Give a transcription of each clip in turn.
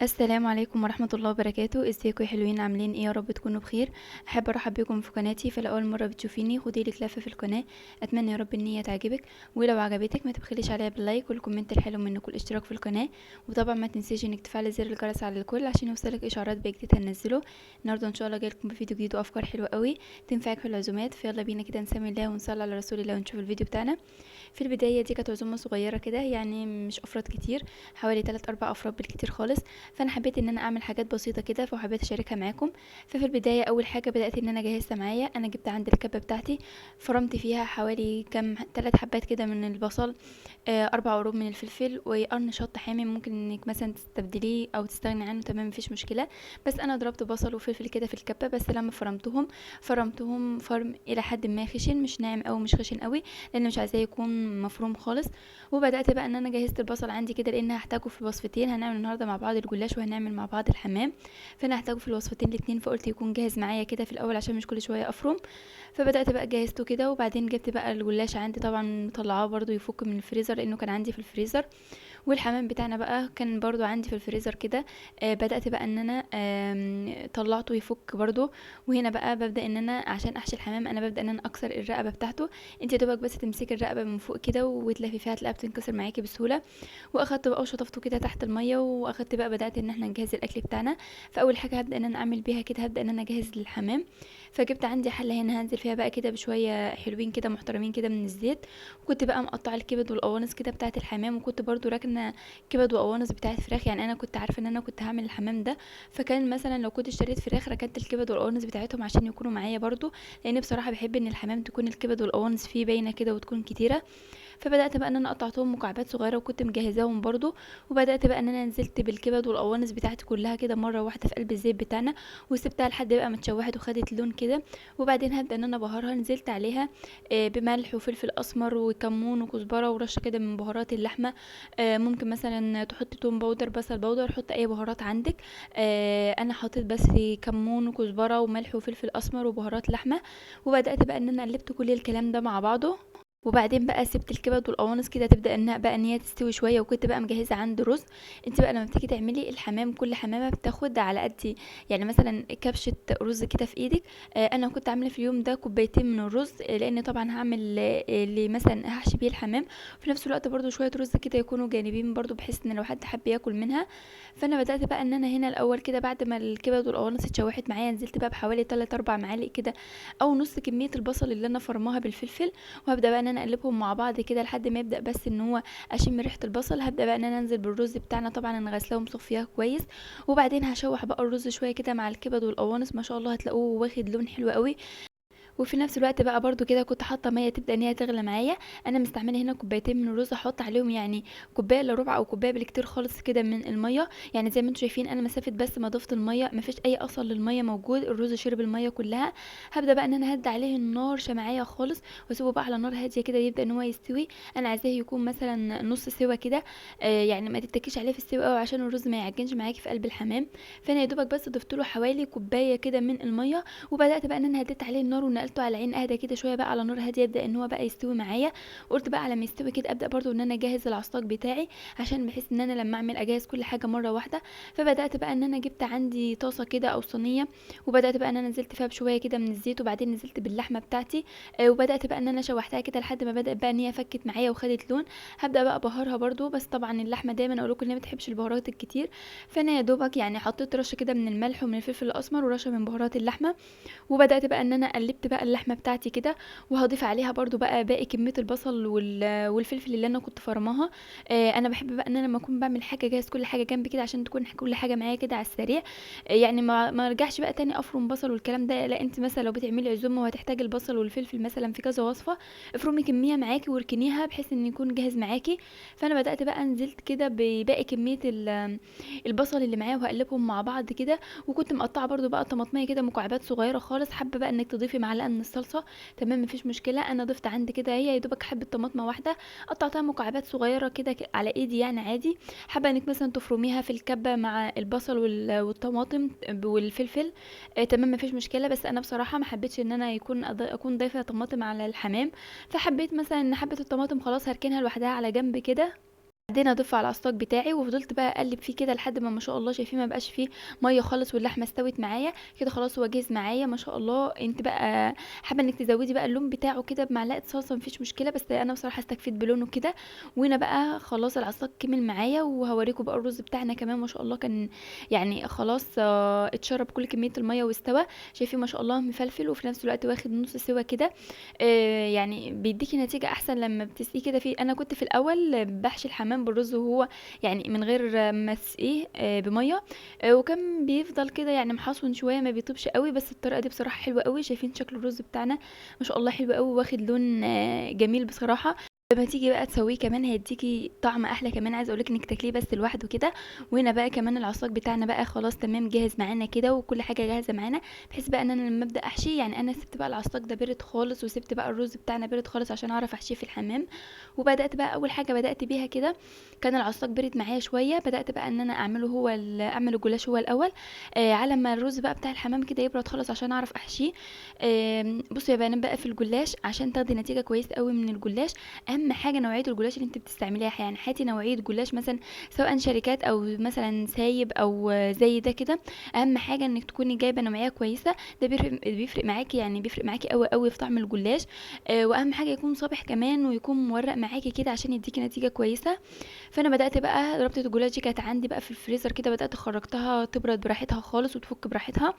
السلام عليكم ورحمة الله وبركاته. ازيكم يا حلوين؟ عاملين ايه؟ يا رب تكونوا بخير. احب ارحب بكم في قناتي. فلاول مرة بتشوفيني خدي لك لفة في القناة. اتمنى يا رب ان هي تعجبك، ولو عجبتك ما تبخليش عليها باللايك والكومنت الحلو منك والاشتراك في القناة. وطبعا ما تنسيش انك تفعلي زر الجرس على الكل عشان يوصلك اشعارات بجديد هنزله. النهارده ان شاء الله جايلكم بفيديو جديد وافكار حلوة قوي تنفعك في العزومات. فيلا بينا كده نسمي الله ونصلي على رسول الله ونشوف الفيديو بتاعنا. في البداية دي كانت عزومة صغيرة كده، يعني مش افراد كتير، حوالي 3 4 افراد بالكتير خالص. فانا حبيت ان انا اعمل حاجات بسيطه كده، فحبيت اشاركها معاكم. ففي البدايه اول حاجه بدات ان انا جهزت معايا، انا جبت عند الكبه بتاعتي، فرمت فيها حوالي كام 3 حبات كده من البصل، 4 عروق من الفلفل، وقرن شط حامي ممكن انك مثلا تستبدليه او تستغني عنه، تمام مفيش مشكله. بس انا ضربت بصل وفلفل كده في الكبه، بس لما فرمتهم فرم الى حد ما خشن، مش ناعم او مش خشن قوي، لان مش عايزاه يكون مفروم خالص. وبدات بقى ان انا جهزت البصل عندي كده، لان هحتاجه في الوصفتين، هنعمل النهارده مع بعض الجلاش وهنعمل مع بعض الحمام. فانا هحتاجه في الوصفتين الاتنين، فقلت يكون جاهز معايا كده في الاول عشان مش كل شويه افرم. فبدات بقى جهزته كده، وبعدين جبت بقى الجلاش عندي، طبعا مطلعاه برضو يفك من الفريزر لانه كان عندي في الفريزر. والحمام بتاعنا بقى كان برضو عندي في الفريزر كده. بدأت بقى ان انا طلعته يفك برضو. وهنا بقى ببدأ ان انا عشان احشي الحمام، انا ببدأ ان انا اكسر الرقبة بتاعته. انت يا دوبك بس تمسكي الرقبة من فوق كده وتلفي فيها، تلاقيها بتنكسر معاكي بسهولة. واخدت بقى وشطفته كده تحت المية، واخدت بقى بدأت ان احنا نجهز الاكل بتاعنا. فاول حاجة هبدأ ان انا اعمل بيها كده، هبدأ ان انا اجهز للحمام. فجبت عندي حلة هنا هنزل فيها بقى كده بشوية حلوين كده محترمين كده من الزيت. وكنت بقى مقطعه الكبد والقوانص كده بتاعه الحمام، وكنت برضو راكنه كبد وقوانص بتاعه فراخ، يعني انا كنت عارفه ان انا كنت هعمل الحمام ده. فكان مثلا لو كنت اشتريت فراخ ركنت الكبد والقوانص بتاعتهم عشان يكونوا معايا برضو، لان بصراحه بحب ان الحمام تكون الكبد والقوانص فيه باينه كده وتكون كتيره. فبدات بقى ان انا قطعتهم مكعبات صغيره وكنت مجهزاهم برضو. وبدات بقى ان انا نزلت بالكبد والقوانص بتاعتي كلها كده مره واحده في قلب الزيت بتاعنا، وسبتها لحد بقى ما اتشوحت وخدت لون كده. وبعدين هبدا ان انا بهارها، نزلت عليها بملح وفلفل اسمر وكمون وكزبره ورشه كده من بهارات اللحمه. ممكن مثلا تحط توم باودر، بصل باودر، حط اي بهارات عندك. انا حطيت بس كمون وكزبره وملح وفلفل اسمر وبهارات لحمه. وبدات بقى ان انا قلبت كل الكلام ده مع بعضه. وبعدين بقى سبت الكبد والقوانص كده تبدا انها بقى ان هي تستوي شويه، وكنت بقى مجهزه عندي رز. انت بقى لما بتيجي تعملي الحمام، كل حمامه بتاخد على قد، يعني مثلا كبشه رز كده في ايدك. انا كنت عامله في اليوم ده كوبايتين من الرز، لان طبعا هعمل اللي مثلا هحشي بيه الحمام. في نفس الوقت برضو شويه رز كده يكونوا جانبين برضو، بحيث ان لو حد حب ياكل منها. فانا بدات بقى ان انا هنا الاول كده بعد ما الكبد والقوانص اتشوحت معايا، نزلت بقى بحوالي 3 4 معالق كده او نص كميه البصل اللي انا فرماها بالفلفل. وهبدا بقى ان انا اقلبهم مع بعض كده لحد ما يبدا بس ان هو اشم ريحه البصل. هبدا بقى ان انا انزل بالرز بتاعنا، طبعا انا غسلاه ومصفياه كويس. وبعدين هشوح بقى الرز شويه كده مع الكبد والقوانص، ما شاء الله هتلاقوه واخد لون حلو قوي. وفي نفس الوقت بقى برضو كده كنت حاطه ميه تبدا ان هي تغلى معايا. انا مستعمله هنا كوبايتين من الرز، احط عليهم يعني كوبايه الا ربع او كوبايه بالكتير خالص كده من الميه. يعني زي ما انتم شايفين انا مسافه بس ما ضفت الميه مفيش اي اصل للميه موجود، الرز شرب الميه كلها. هبدا بقى ان انا هدي عليه النار شمعيه خالص، واسيبه بقى على نار هاديه كده يبدا ان هو يستوي. انا عايزاه يكون مثلا نص سوا كده، يعني ما تتكيش عليه في السوا قوي عشان الرز ما يعجنش معاكي في قلب الحمام. فانا يا دوبك بس ضفت له حوالي كوبايه كده من الميه. وبدات بقى ان انا هديت عليه النار ونقلته على عين اهدى كده شويه بقى على نار هاديه، يبدا ان هو بقى يستوي معايا. قلت بقى على ما يستوي كده ابدا برضو ان انا اجهز العصاك بتاعي، عشان بحيث ان انا لما اعمل اجهز كل حاجه مره واحده. فبدات بقى ان انا جبت عندي طاسه كده او صينيه، وبدات بقى ان انا نزلت فيها بشويه كده من الزيت، وبعدين نزلت باللحمه بتاعتي. وبدات بقى ان انا شوحتها كده لحد ما بدات بقى ان هي فكت معايا وخدت لون. هبدا بقى بهارها برضو، بس طبعا اللحمه دايما اقول لكم ان هي ما بتحبش البهارات الكتير. فانا يا دوبك يعني حطيت رشه كده من الملح ومن الفلفل الاسمر ورشه من بهارات اللحمه. وبدات بقى ان انا قلبت بقى اللحمه بتاعتي كده، وهضيف عليها برضو بقى باقي كميه البصل والفلفل اللي انا كنت فرماها. انا بحب بقى ان انا لما اكون بعمل حاجه جاهز كل حاجه جنبي كده عشان تكون كل حاجه معايا كده على السريع. يعني ما ارجعش بقى تاني افرم بصل والكلام ده، لا انت مثلا لو بتعملي عزومه وهتحتاجي البصل والفلفل مثلا في كذا وصفه، افرمي كميه معاكي واركنيها بحيث ان يكون جاهز معاكي. فانا بدات بقى نزلت كده بباقي كميه البصل اللي معايا وهقلبهم مع بعض كده. وكنت مقطعه برضو بقى طماطميه كده مكعبات صغيره خالص، حابه بقى انك تضيفي معلقه من الصلصه، تمام مفيش مشكله. انا ضفت عندي كده هي يا دوبك حبه طماطمه واحده، قطعتها مكعبات صغيره كده على ايدي يعني عادي. حابه انك مثلا تفرميها في الكبه مع البصل والطماطم والفلفل، تمام مفيش مشكله. بس انا بصراحه ما حبيتش ان انا اكون ضايفه طماطم على الحمام. فحبيت مثلا ان حبه الطماطم خلاص هركنها لوحدها على جنب كده. بعدين اضيفه على العصاج بتاعي وفضلت بقى اقلب فيه كده لحد ما شاء الله شايفين ما بقاش فيه ميه خالص، واللحمه استوت معايا كده خلاص، هو جاهز معايا ما شاء الله. انت بقى حابه انك تزودي بقى اللون بتاعه كده بمعلقه صلصه مفيش مشكله، بس انا بصراحه استكفيت بلونه كده. وهنا بقى خلاص العصاج كمل معايا، وهوريكم بقى الرز بتاعنا كمان ما شاء الله كان يعني خلاص اتشرب كل كميه الميه واستوى. شايفين ما شاء الله مفلفل وفي نفس الوقت واخد نص سوا كده. يعني بيديكي نتيجه احسن لما بتسقيه كده. في انا كنت في الاول بحشي الحمام بالرز وهو يعني من غير ما اسقيه بميه، وكان بيفضل كده يعني محصون شويه ما بيطيبش قوي، بس الطريقه دي بصراحه حلوه قوي. شايفين شكل الرز بتاعنا ما شاء الله حلو قوي واخد لون جميل بصراحه. لما تيجي بقى تسويه كمان هيديكي طعم احلى كمان، عايزه اقولك انك تاكليه بس لوحده كده. وهنا بقى كمان العصاج بتاعنا بقى خلاص تمام جاهز معانا كده، وكل حاجه جاهزه معانا. بحيث بقى ان انا لما ابدا احشي يعني انا سبت بقى العصاج ده برد خالص، وسبت بقى الرز بتاعنا برد خالص عشان اعرف احشيه في الحمام. وبدات بقى اول حاجه بدات بيها كده كان العصاج برد معايا شويه، بدات بقى ان انا اعمله هو اعمل الجلاش هو الاول، على ما الرز بقى بتاع الحمام كده يبرد خالص عشان اعرف احشيه. بصوا يا بنات بقى في الجلاش عشان تاخدي نتيجه كويسه قوي من الجلاش، اهم حاجه نوعيه الجلاش اللي انت بتستعمليها. يعني هاتي نوعيه جلاش مثلا سواء شركات او مثلا سايب او زي ده كده. اهم حاجه انك تكوني جايبه نوعيه كويسه، ده بيفرق معاكي، يعني بيفرق معاكي قوي قوي في طعم الجلاش. واهم حاجه يكون صابح كمان ويكون مورق معاكي كده عشان يديكي نتيجه كويسه. فانا بدات بقى ربطه الجلاش دي كانت عندي بقى في الفريزر كده، بدات خرجتها تبرد براحتها خالص وتفك براحتها.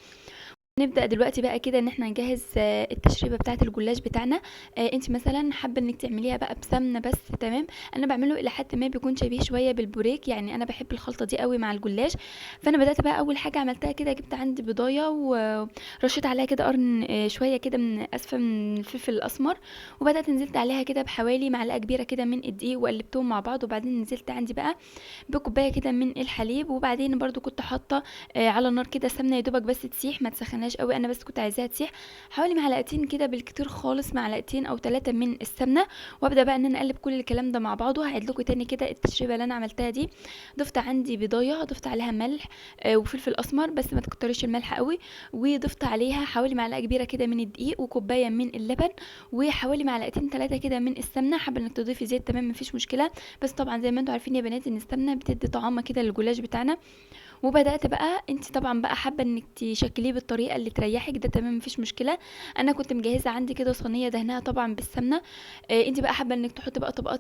نبدأ دلوقتي بقى كده ان احنا نجهز التشريبة بتاعة الجلاش بتاعنا. انت مثلا حابة انك تعمليها بقى بسمنة بس تمام، انا بعمله الى حد ما بيكون شبيه شوية بالبوريك، يعني انا بحب الخلطة دي قوي مع الجلاش. فانا بدأت بقى اول حاجة عملتها كده جبت عندي بضاية ورشيت عليها كده قرن شوية كده من اسفة من الفلفل الاسمر، وبدأت نزلت عليها كده بحوالي معلقة كبيرة كده من الدقيق وقلبتهم مع بعض. وبعدين نزلت عندي بقى بكوبايه كده من الحليب، وبعدين برضو كنت حاطه على النار كده سمنه يا دوبك بس تسيح ما تسخنهاش قوي، انا بس كنت عايزاها تسيح حوالي معلقتين كده بالكتير خالص، معلقتين او 3 من السمنه. وابدا بقى ان انا اقلب كل الكلام ده مع بعضه. هعيد لكم تاني كده التشريبه اللي انا عملتها دي. ضفت عندي بضايه، ضفت عليها ملح وفلفل اسمر بس ما تكتريش الملح قوي، وضفت عليها حوالي معلقه كبيره كده من الدقيق وكوبايه من اللبن وحوالي معلقتين 3 كده من السمنه. حابه انك تضيفي زيت تمام مفيش مشكله، بس طبعا زي ما انتم عارفين يا بنات ان السمنه بتدي طعامه كده للجلاش بتاعنا. وبدات بقى انت طبعا بقى حابه انك تشكليه بالطريقه اللي تريحك ده تمام مفيش مشكله. انا كنت مجهزه عندي كده صينيه دهنها طبعا بالسمنه. انت بقى حابه انك تحطي بقى طبقات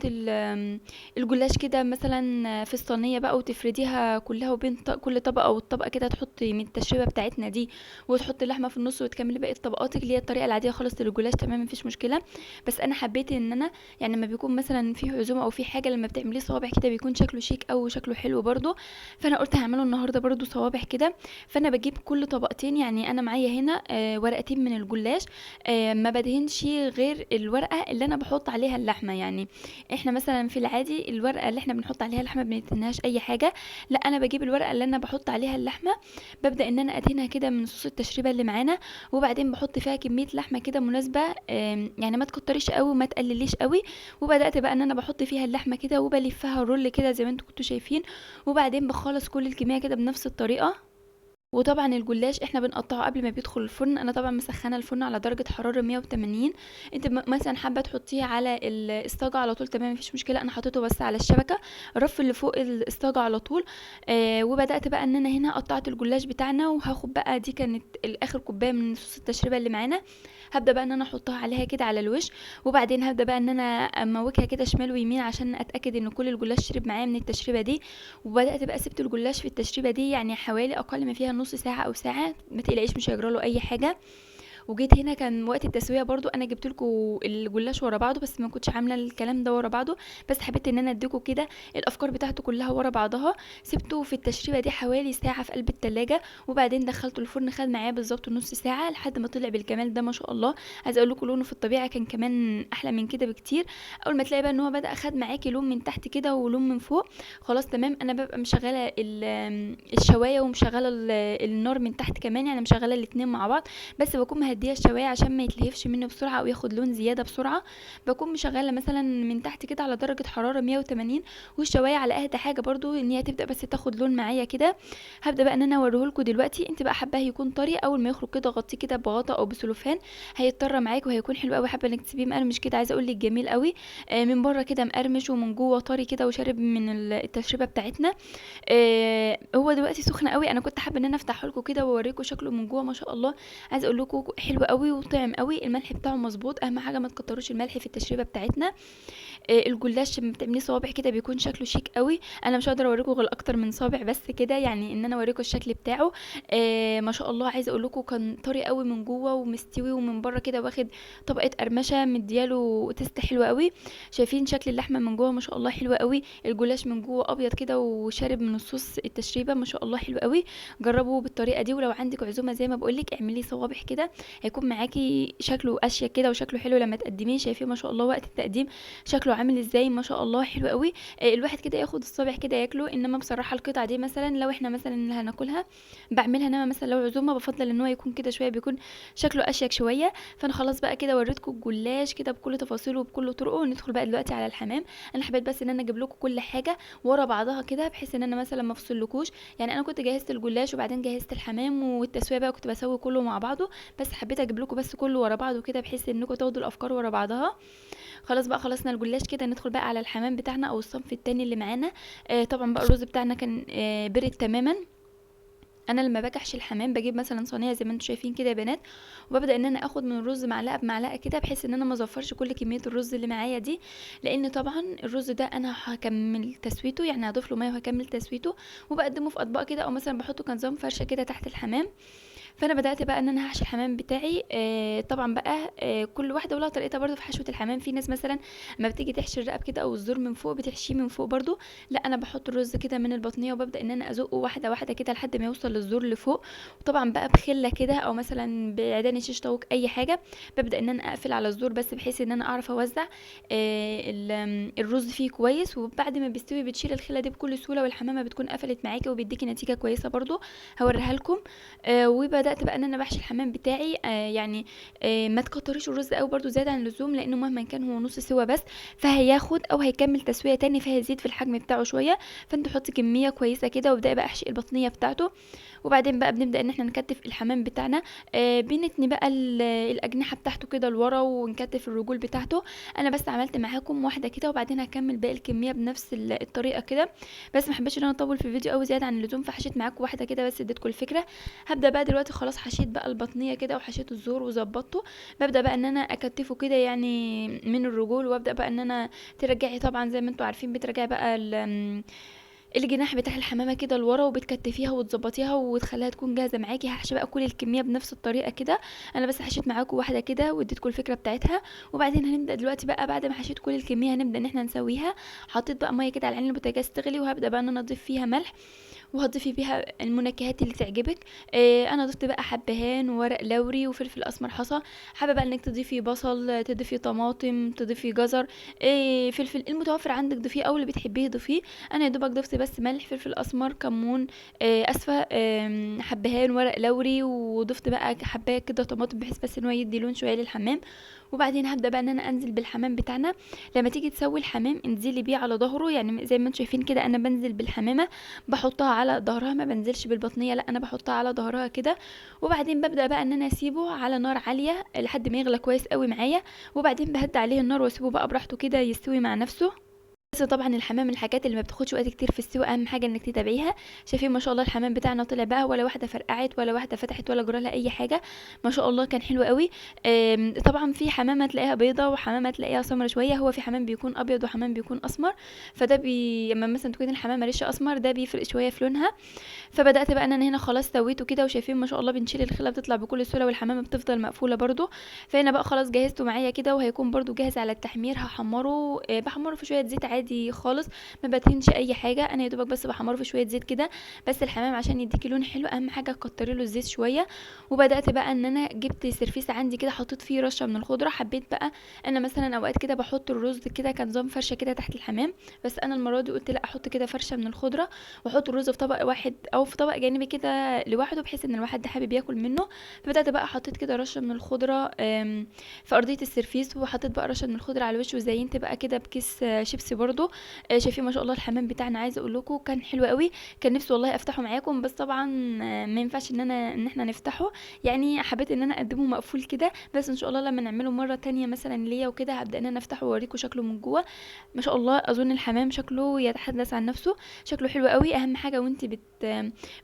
الجلاش كده مثلا في الصينيه بقى وتفرديها كلها، وبين كل طبقه والطبقه كده تحطي من التشريبه بتاعتنا دي، وتحطي اللحمه في النص وتكملي بقيه طبقاتك اللي هي الطريقه العاديه خالص للجلاش تمام مفيش مشكله. بس انا حبيت ان انا يعني لما بيكون مثلا في عزومه او في حاجه لما بتعمليه صوابع كده بيكون شكله شيك او شكله حلو برضو. فانا قلت هعمله النهارده برضو صوابع كده. فانا بجيب كل طبقتين، يعني انا معايا هنا ورقتين من الجلاش، ما بدهنش غير الورقه اللي انا بحط عليها اللحمه. يعني احنا مثلا في العادي الورقه اللي احنا بنحط عليها اللحمه ما بندهنهاش اي حاجه، لا انا بجيب الورقه اللي انا بحط عليها اللحمه، ببدا ان انا ادهنها كده من صوص التشريبه اللي معانا، وبعدين بحط فيها كميه لحمه كده مناسبه، يعني ما تكتريش قوي وما تقلليش قوي. وبدات بقى ان انا بحط فيها اللحمه كده وبلفها رول كده زي ما انتم كنتوا شايفين، وبعدين بخلص كل الكميه كده بنفس الطريقه. وطبعا الجلاش احنا بنقطعه قبل ما بيدخل الفرن، انا طبعا مسخنه الفرن على درجه حراره 180. انت مثلا حابه تحطيه على الصاجه على طول تمام مفيش مشكله، انا حطيته بس على الشبكه الرف اللي فوق الصاجه على طول. وبدات بقى ان انا هنا قطعت الجلاش بتاعنا، وهاخد بقى دي كانت الاخر كوبايه من صوص التشريبه اللي معانا، هبدا بقى ان انا احطها عليها كده على الوش. وبعدين هبدا بقى ان انا اموكها كده شمال ويمين عشان اتاكد ان كل الجلاش شرب معايا من التشريبه دي. وبدات بقى سبت الجلاش في التشريبه دي يعني حوالي اقل ما فيها نص ساعه او ساعه، ما تقلقيش مش هيجرى له اي حاجه. وجيت هنا كان وقت التسويه برضو انا جبت لكم الجلاش ورا بعضه، بس ما كنتش عامله الكلام ده ورا بعضه، بس حبيت ان انا اديكم كده الافكار بتاعته كلها ورا بعضها. سبته في التشريبه دي حوالي ساعه في قلب التلاجة، وبعدين دخلته الفرن خد معايا بالظبط نص ساعه لحد ما طلع بالجمال ده ما شاء الله. عايزه اقول لكم لونه في الطبيعه كان كمان احلى من كده بكتير. اول ما تلاقي بقى ان هو بدا خد معاكي لون من تحت كده ولون من فوق، خلاص تمام. انا ببقى مشغله الشوايه ومشغله النار من تحت كمان، يعني مشغله الاتنين مع بعض، بس بكون ومهديه الشوايه عشان ما يتلهفش مني بسرعه او ياخد لون زياده بسرعه. بكون مشغله مثلا من تحت كده على درجه حراره 180، والشوايه على اهدى حاجه برضو ان هي تبدا بس تاخد لون معايا كده. هبدا بقى ان انا اوريهولكوا دلوقتي. انت بقى حباه يكون طري، اول ما يخرج كده غطيه كده بغطا او بسلوفان، هيضطر معاك وهيكون حلو قوي. حابه انك تسيبيه مقرمش كده، عايزه اقول لك جميل قوي. من بره كده مقرمش ومن جوه طري كده وشارب من التشريبه بتاعتنا. هو دلوقتي سخن قوي. انا كنت حابه ان انا افتحه لكم كده واوريكم شكله من جوه، ما شاء الله. عايزه اقول لكم حلو قوي وطعم قوي. الملح بتاعه مظبوط، اهم حاجه ما تكتروش الملح في التشريبه بتاعتنا. الجلاش لما بتعمليه صوابع كده بيكون شكله شيك قوي. انا مش هقدر اوريكم غير اكتر من صابع بس كده، يعني ان انا اوريكم الشكل بتاعه. ما شاء الله. عايزه اقول لكم كان طري قوي من جوه ومستوي، ومن بره كده واخد طبقه قرمشه مدياله تست حلوه قوي. شايفين شكل اللحمه من جوه ما شاء الله حلوه قوي. الجلاش من جوه ابيض كده وشارب من الصوص التشريبه ما شاء الله حلو قوي. جربوا بالطريقه دي. ولو عندك عزومه زي ما بقول لك اعملي صوابع كده، هيكون معاكي شكله اشيك كده وشكله حلو لما تقدميه. شايفين ما شاء الله وقت التقديم شكله عامل ازاي، ما شاء الله حلو قوي. الواحد كده ياخد الصابع كده ياكله. انما بصراحه القطعه دي مثلا لو احنا مثلا اللي هناكلها بعملها، انما مثلا لو عزومه بفضل ان هو يكون كده شويه، بيكون شكله اشيك شويه. فانا خلاص بقى كده وريتكم الجلاش كده بكل تفاصيله وبكل طرقه. وندخل بقى دلوقتي على الحمام. انا حبيت بس ان انا اجيب لكم كل حاجه ورا بعضها كده، بحيث ان انا مثلا ما افصلكوش. يعني انا كنت جهزت الجلاش وبعدين جهزت الحمام والتسويه بقى كنت بسوي كله مع بعضه، بس حبيت اجيب لكم بس كله ورا بعضه كده بحيث انكم تاخدوا الافكار ورا بعضها. خلاص بقى خلصنا الجلاش كده، ندخل بقى على الحمام بتاعنا او الصنف التاني اللي معانا. طبعا بقى الرز بتاعنا كان برد تماما. انا لما باجي احشي الحمام بجيب مثلا صينيه زي ما انتم شايفين كده يا بنات، وببدا ان انا اخد من الرز معلقه بمعلقه كده بحيث ان انا ما ازفرش كل كميه الرز اللي معايا دي. لان طبعا الرز ده انا هكمل تسويته، يعني هضيف له ميه وهكمل تسويته وبقدمه في اطباق كده، او مثلا بحطه كنظام فرشه كده تحت الحمام. فانا بدات بقى ان انا هحشي الحمام بتاعي. طبعا بقى كل واحده ولها طريقتها برضو في حشوه الحمام. في ناس مثلا لما بتيجي تحشي الرقب كده او الزور من فوق بتحشيه من فوق برضو. لا انا بحط الرز كده من البطنيه وببدا ان انا ازقه واحده واحده كده لحد ما يوصل للزور لفوق. وطبعا بقى بخله كده او مثلا بعيدان شيش طاووق اي حاجه، ببدا ان انا اقفل على الزور بس بحيث ان انا اعرف اوزع الرز فيه كويس. وبعد ما بيستوي بتشيل الخله دي بكل سهوله، والحمامه بتكون قفلت معاكي وبيديكي نتيجه كويسه برضو. هوريها لكم. وبدات بقى ان انا بحشي الحمام بتاعي. يعني ما تكتريش الرز قوي برضو زياده عن اللزوم، لانه مهما كان هو نص سوا بس، فهياخد او هيكمل تسويه تاني فهيزيد في الحجم بتاعه شويه. فانت حطي كميه كويسه كده وابداي بقى احشي البطنيه بتاعته. وبعدين بقى بنبدا ان احنا نكتف الحمام بتاعنا. بنتني بقى الاجنحه بتاعته كده لورا ونكتف الرجول بتاعته. انا بس عملت معاكم واحده كده وبعدين هكمل باقي الكميه بنفس الطريقه كده. بس ما حبيتش ان انا اطول في الفيديو قوي زياده عن اللزوم، فحشيت معاكم واحده كده بس اديتكم الفكره. هبدا بقى دلوقتي خلاص حشيت بقى البطنيه كده وحشيت الزور وظبطته. ببدا بقى ان انا اكتفه كده يعني من الرجول، وابدا بقى ان انا ترجعي طبعا زي ما انتم عارفين بترجعي بقى الجناح بتاع الحمامه كده لورا وبتكتفيها وتظبطيها وتخليها تكون جاهزه معاكي. هحشي بقى كل الكميه بنفس الطريقه كده. انا بس حشيت معاكم واحده كده واديتكم الفكره بتاعتها. وبعدين هنبدا دلوقتي بقى بعد ما حشيت كل الكميه هنبدا ان احنا نسويها. حطيت بقى ميه كده على عين البوتاجاز تغلي، وهبدا بقى ان انا اضيف فيها ملح وهتضيفي بيها المنكهات اللي تعجبك. انا ضفت بقى حبهان وورق لوري وفلفل اسمر حصى. حابه بقى انك تضيفي بصل، تضيفي طماطم، تضيفي جزر، فلفل المتوفر عندك ضيفيه او اللي بتحبيه ضيفيه. انا يا دوبك ضفت بس ملح، فلفل اسمر، كمون، اسفه، حبهان، ورق لوري، وضفت بقى حبايه كده طماطم بحيث بس ان هو يدي لون شويه للحمام. وبعدين هبدا بقى ان انا انزل بالحمام بتاعنا. لما تيجي تسوي الحمام انزلي بيه على ظهره، يعني زي ما انتم شايفين كده انا بنزل بالحمامه بحطها على ظهرها، ما بنزلش بالبطنيه، لا انا بحطها على ظهرها كده. وبعدين ببدا بقى ان انا اسيبه على نار عاليه لحد ما يغلى كويس قوي معايا. وبعدين بهدي عليه النار واسيبه بقى براحته كده يستوي مع نفسه. بس طبعا الحمام من الحاجات اللي ما بتاخدش وقت كتير في السوا، اهم حاجه انك تتابعيها. شايفين ما شاء الله الحمام بتاعنا طلع بقى ولا واحده فرقعت ولا واحده فتحت ولا جرى لها اي حاجه. ما شاء الله كان حلو قوي. طبعا في حمامه تلاقيها بيضه وحمامه تلاقيها سمرا شويه. هو في حمام بيكون ابيض وحمام بيكون اسمر. فده لما مثلا تكون الحمامه ريشه اسمر ده بيفرق شويه في لونها. فبدات بقى ان انا هنا خلاص سويته كده، وشايفين ما شاء الله بنشيل الخله بتطلع بكل سهوله والحمامه بتفضل مقفوله برده. فهنا بقى خلاص جهزته معايا كده وهيكون برده جاهز على التحمير. هحمره بحمره في شويه زيت عادي عادي خالص، ما بدهنش اي حاجه، انا يا دوبك بس بحمره في شويه زيت كده. بس الحمام عشان يديكي لون حلو اهم حاجه تكتري له الزيت شويه. وبدات بقى ان انا جبت سرفيس عندي كده، حطيت فيه رشه من الخضره. حبيت بقى انا مثلا اوقات كده بحط الرز كده كان نظام فرشه كده تحت الحمام، بس انا المره دي قلت لا احط كده فرشه من الخضره، واحط الرز في طبق واحد او في طبق جانبي كده لوحده، بحيث ان الواحد ده حابب ياكل منه. فبدات بقى حطيت كده رشه من الخضره في ارضيه السرفيس، وحطيت بقى رشه من الخضره على الوش، وزينت بقى كده بكيس شيبسي برضو. شايفين ما شاء الله الحمام بتاعنا، عايزه اقول لكم كان حلو قوي. كان نفسي والله افتحه معاكم، بس طبعا ما ينفعش ان احنا نفتحه، يعني حبيت ان انا اقدمه مقفول كده. بس ان شاء الله لما نعمله مره تانية مثلا ليا وكده هبدا ان انا افتحه واوريكم شكله من جوه. ما شاء الله اظن الحمام شكله يتحدث عن نفسه، شكله حلو قوي. اهم حاجه وانت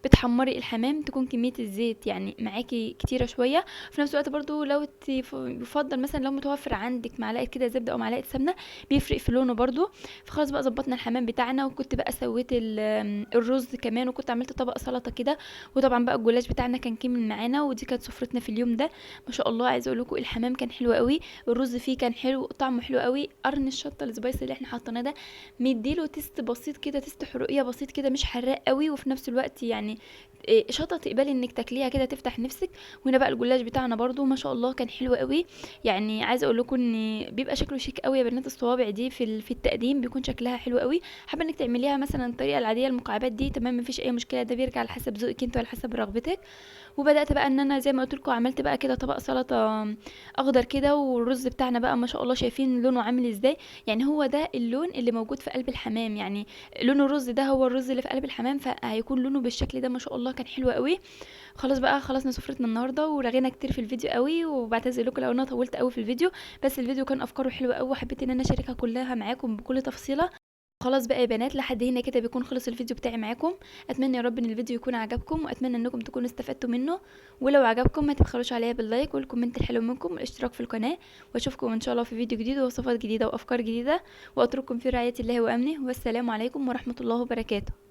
بتحمري الحمام تكون كميه الزيت يعني معاكي كتيره شويه. في نفس الوقت برضو لو يفضل مثلا لو متوفر عندك معلقه كده زبده او معلقه سمنه بيفرق في لونه برضو. فخلاص بقى ظبطنا الحمام بتاعنا، وكنت بقى سويت الرز كمان، وكنت عملت طبق سلطه كده. وطبعا بقى الجلاش بتاعنا كان كامل معانا، ودي كانت سفرتنا في اليوم ده. ما شاء الله عايزه اقول لكم الحمام كان حلو قوي، الرز فيه كان حلو، طعمه حلو قوي. قرن الشطه السبايسي اللي احنا حطيناه ده مديله تيست بسيط كده، تيست حرقيه بسيط كده، مش حراق قوي، وفي نفس الوقت يعني شطه تقبلي انك تاكليها كده تفتح نفسك. وهنا بقى الجلاش بتاعنا برضو ما شاء الله كان حلو قوي. يعني عايزه اقول لكم ان بيبقى شكله شيك قوي يا بنات، الصوابع دي في التقديم بيكون شكلها حلو قوي. حابه انك تعمليها مثلا الطريقه العاديه المكعبات دي تمام، مفيش اي مشكله، ده بيرجع على حسب ذوقك انت وعلى حسب رغبتك. وبدات بقى ان انا زي ما قلت لكم عملت بقى كده طبق سلطه اخضر كده، والرز بتاعنا بقى ما شاء الله شايفين لونه عامل ازاي، يعني هو ده اللون اللي موجود في قلب الحمام، يعني لون الرز ده هو الرز اللي في قلب الحمام، فهيكون لونه بالشكل ده. ما شاء الله كان حلو قوي. خلاص بقى خلصنا سفرتنا النهارده، ورغينا كتير في الفيديو قوي، وبعتذر لكم لو انا طولت قوي في الفيديو، بس الفيديو كان افكاره حلوه قوي، وحبيت ان انا اشاركها كلها معاكم بكل تفصيله. خلاص بقى يا بنات لحد هنا كده بيكون خلص الفيديو بتاعي معاكم. اتمنى يا رب ان الفيديو يكون عجبكم، واتمنى انكم تكونوا استفدتوا منه. ولو عجبكم ما تبخلوش عليا باللايك والكومنت الحلو منكم والاشتراك في القناه. واشوفكم ان شاء الله في فيديو جديد ووصفات جديده وافكار جديده، واترككم في رعايه الله وامنه، والسلام عليكم ورحمه الله وبركاته.